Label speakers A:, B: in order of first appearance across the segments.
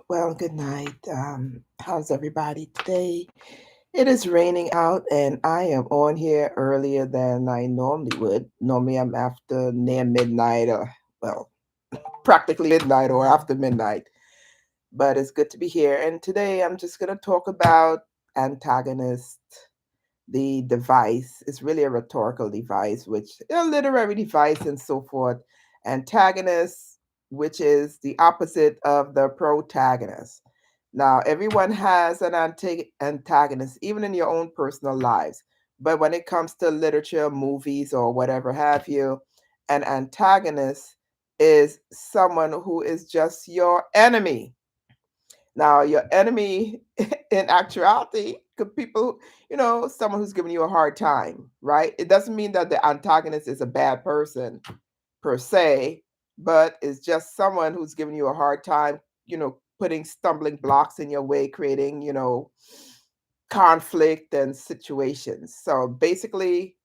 A: Well, good night. How's everybody today? It is raining out, and I am on here earlier than I normally would. Normally, I'm after near midnight, or well, practically midnight or after midnight. But it's good to be here. And today, I'm just going to talk about Antagonist, the device. It's really a rhetorical device, which a literary device and so forth. Antagonist, which is the opposite of the protagonist. Now, everyone has an antagonist, even in your own personal lives. But when it comes to literature, movies, or whatever have you, an antagonist is someone who is just your enemy. Now, your enemy in actuality could people, someone who's giving you a hard time, right? It doesn't mean that the antagonist is a bad person per se, but it's just someone who's giving you a hard time, putting stumbling blocks in your way, creating, conflict and situations. So basically,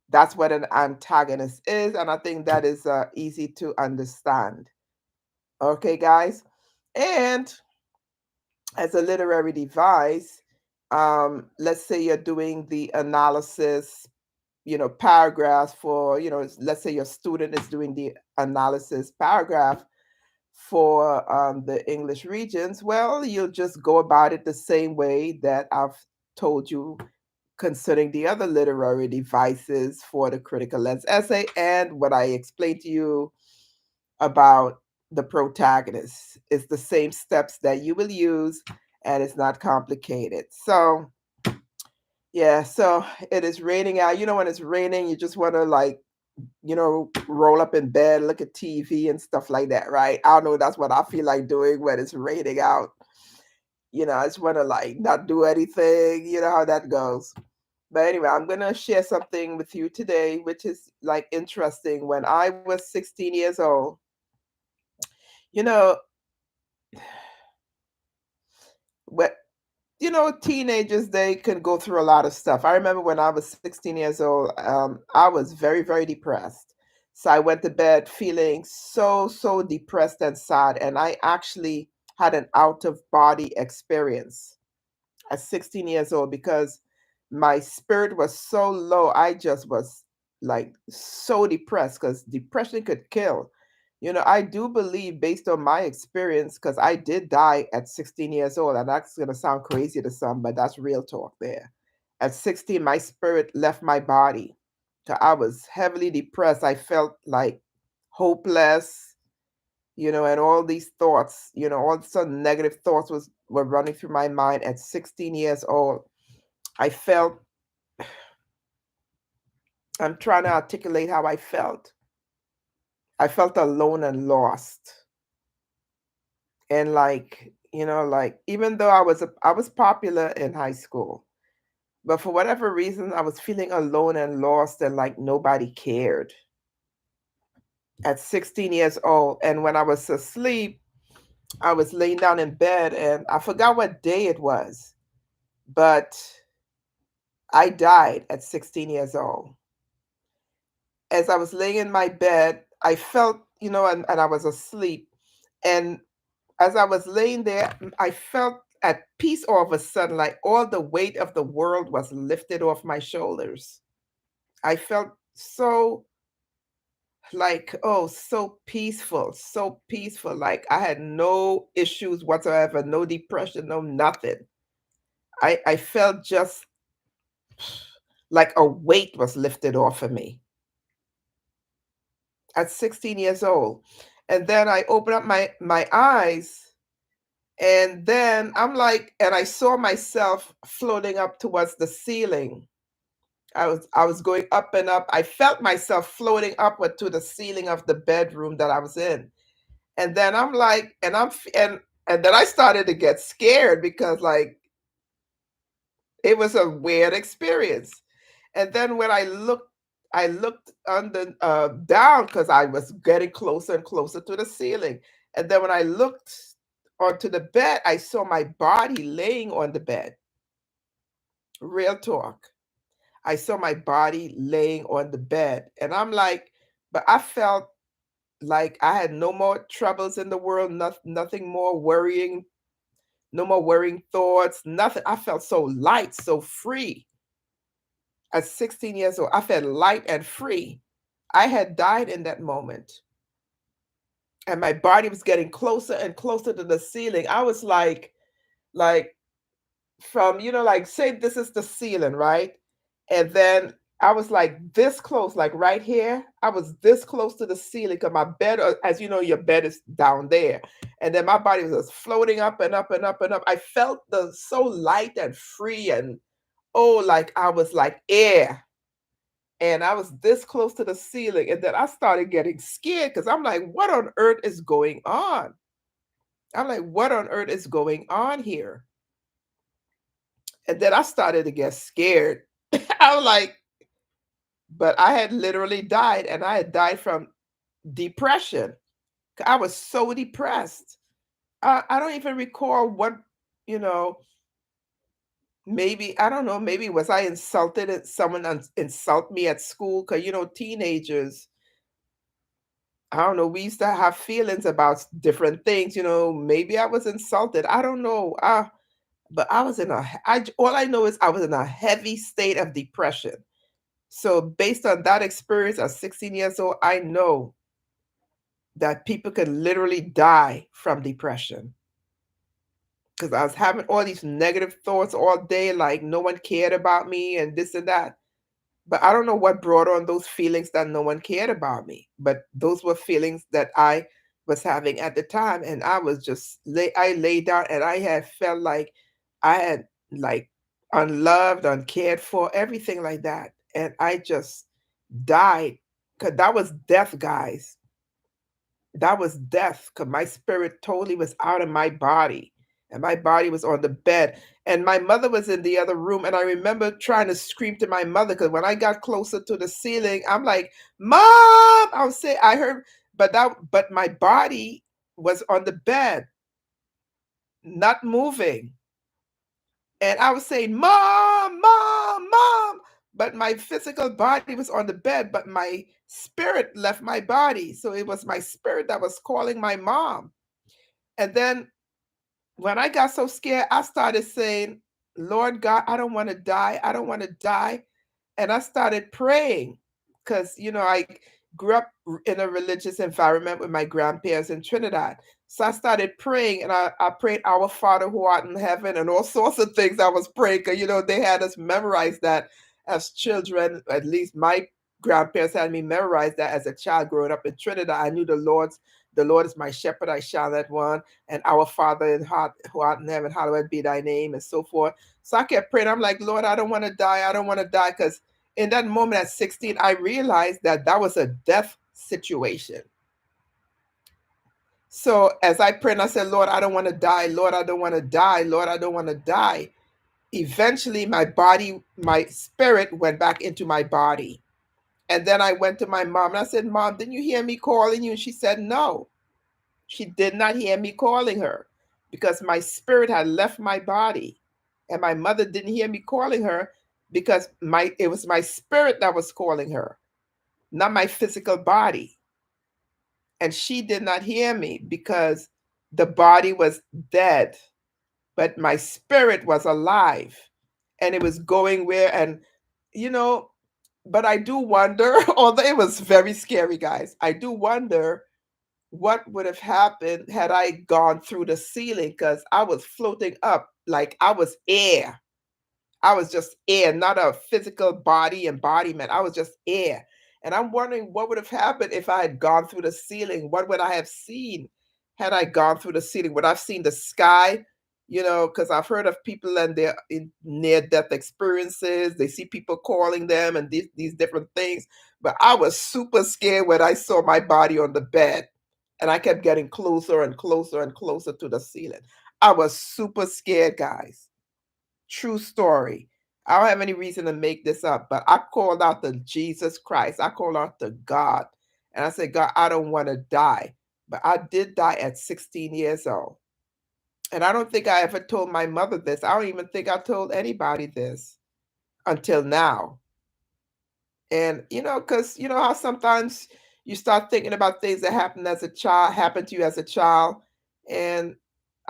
A: that's what an antagonist is. And I think that is easy to understand. Okay, guys. And as a literary device, let's say you're doing the analysis, paragraphs for, let's say your student is doing the analysis paragraph for the English regions. Well, you'll just go about it the same way that I've told you concerning the other literary devices for the critical lens essay and what I explained to you about the protagonist. It's the same steps that you will use, and it's not complicated. So, yeah, so it is raining out. When it's raining, you just want to roll up in bed, look at TV and stuff like that, right? I don't know, that's what I feel like doing when it's raining out. I just want to not do anything. You know how that goes. But anyway, I'm going to share something with you today, which is interesting. When I was 16 years old, you know, what teenagers, they can go through a lot of stuff. I remember when I was 16 years old, I was very, very depressed. So I went to bed feeling so depressed and sad. And I actually had an out of body experience at 16 years old because my spirit was so low. I just was so depressed because depression could kill. I do believe, based on my experience, because I did die at 16 years old, and that's going to sound crazy to some, but that's real talk there. At 16, my spirit left my body. So I was heavily depressed. I felt hopeless, and all these thoughts, all of a sudden negative thoughts were running through my mind at 16 years old. I felt, I'm trying to articulate how I felt. I felt alone and lost. And even though I was popular in high school, but for whatever reason I was feeling alone and lost and like nobody cared at 16 years old. And when I was asleep, I was laying down in bed and I forgot what day it was, but I died at 16 years old. As I was laying in my bed, I felt, and I was asleep. And as I was laying there, I felt at peace all of a sudden, like all the weight of the world was lifted off my shoulders. I felt so oh, so peaceful. Like I had no issues whatsoever, no depression, no nothing. I felt just like a weight was lifted off of me at 16 years old. And then I opened up my eyes, and then and I saw myself floating up towards the ceiling. I was going up and up. I felt myself floating upward to the ceiling of the bedroom that I was in. And then I'm like, and then I started to get scared because it was a weird experience. And then when I looked under down because I was getting closer and closer to the ceiling. And then when I looked onto the bed, I saw my body laying on the bed. Real talk. I saw my body laying on the bed. And I'm like, but I felt like I had no more troubles in the world, nothing more worrying No more worrying thoughts, nothing. I felt so light, so free. At 16 years old, I felt light and free. I had died in that moment, and my body was getting closer and closer to the ceiling. I was like from, like say this is the ceiling, right? And then I was like this close, like right here. I was this close to the ceiling because my bed, as you know, your bed is down there. And then my body was just floating up and up and up and up. I felt the so light and free and oh, like I was like air. And I was this close to the ceiling. And then I started getting scared because I'm like, what on earth is going on? I'm like, what on earth is going on here? And then I started to get scared. I was like, but I had literally died, and I had died from depression. I was so depressed. I don't even recall what, you know, maybe, I don't know, maybe was I insulted and someone insult me at school? Because, teenagers, I don't know, we used to have feelings about different things, maybe I was insulted. I don't know. But I was in all I know is I was in a heavy state of depression. So based on that experience at 16 years old, I know that people can literally die from depression because I was having all these negative thoughts all day, like no one cared about me and this and that. But I don't know what brought on those feelings that no one cared about me. But those were feelings that I was having at the time. And I was just I laid down and I had felt like I had like unloved, uncared for, everything like that. And I just died. Cause that was death, guys. That was death. Cause my spirit totally was out of my body. And my body was on the bed. And my mother was in the other room. And I remember trying to scream to my mother because when I got closer to the ceiling, I'm like, Mom! I was saying I heard, but my body was on the bed, not moving. And I was saying, Mom, Mom, Mom. But my physical body was on the bed, but my spirit left my body. So it was my spirit that was calling my mom. And then when I got so scared, I started saying, Lord God, I don't want to die. I don't want to die. And I started praying because, I grew up in a religious environment with my grandparents in Trinidad. So I started praying and I prayed, Our Father who art in heaven, and all sorts of things I was praying because, they had us memorize that as children. At least my grandparents had me memorize that as a child growing up in Trinidad. I knew the Lord is my shepherd, I shall not want, and Our Father who art in heaven, hallowed be thy name, and so forth. So I kept praying. I'm like, Lord, I don't want to die. I don't want to die. Because in that moment at 16, I realized that that was a death situation. So as I prayed, I said, Lord, I don't want to die. Lord, I don't want to die. Lord, I don't want to die. Eventually, my spirit went back into my body. And then I went to my mom and I said, Mom, didn't you hear me calling you? And she said, no. She did not hear me calling her because my spirit had left my body. And my mother didn't hear me calling her because it was my spirit that was calling her, not my physical body. And she did not hear me because the body was dead, but my spirit was alive and it was going where, and you know, but I do wonder, although it was very scary, guys, I do wonder what would have happened had I gone through the ceiling because I was floating up like I was air. I was just air, not a physical body embodiment. I was just air. And I'm wondering what would have happened if I had gone through the ceiling. What would I have seen had I gone through the ceiling? Would I've seen the sky? Because I've heard of people and their near death experiences. They see people calling them and these different things. But I was super scared when I saw my body on the bed and I kept getting closer and closer and closer to the ceiling. I was super scared, guys. True story. I don't have any reason to make this up, but I called out to Jesus Christ. I called out to God. And I said, God, I don't want to die. But I did die at 16 years old. And I don't think I ever told my mother this. I don't even think I told anybody this until now. And, because you know how sometimes you start thinking about things that happened to you as a child. And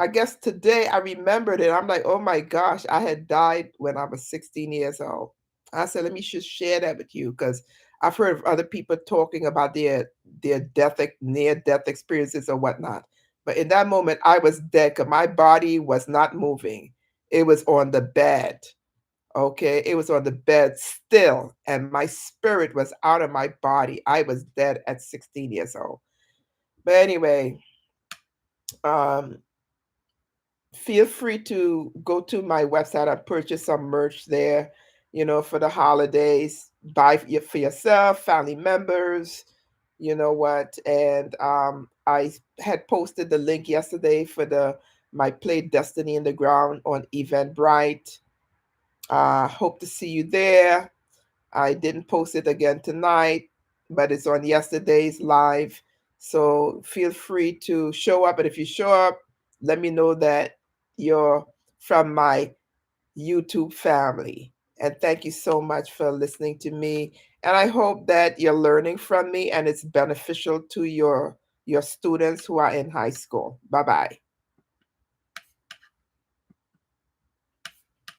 A: I guess today I remembered it. I'm like, oh my gosh, I had died when I was 16 years old. I said, let me just share that with you because I've heard of other people talking about their near death experiences or whatnot. But in that moment, I was dead because my body was not moving. It was on the bed. Okay, it was on the bed still, and my spirit was out of my body. I was dead at 16 years old. But anyway, um, feel free to go to my website and purchase some merch there, for the holidays. Buy for yourself, family members, you know what. And I had posted the link yesterday for the my play Destiny in the Ground on Eventbrite. Hope to see you there. I didn't post it again tonight, but it's on yesterday's live. So feel free to show up. And if you show up, let me know that you're from my YouTube family. And thank you so much for listening to me. And I hope that you're learning from me and it's beneficial to your students who are in high school. Bye bye.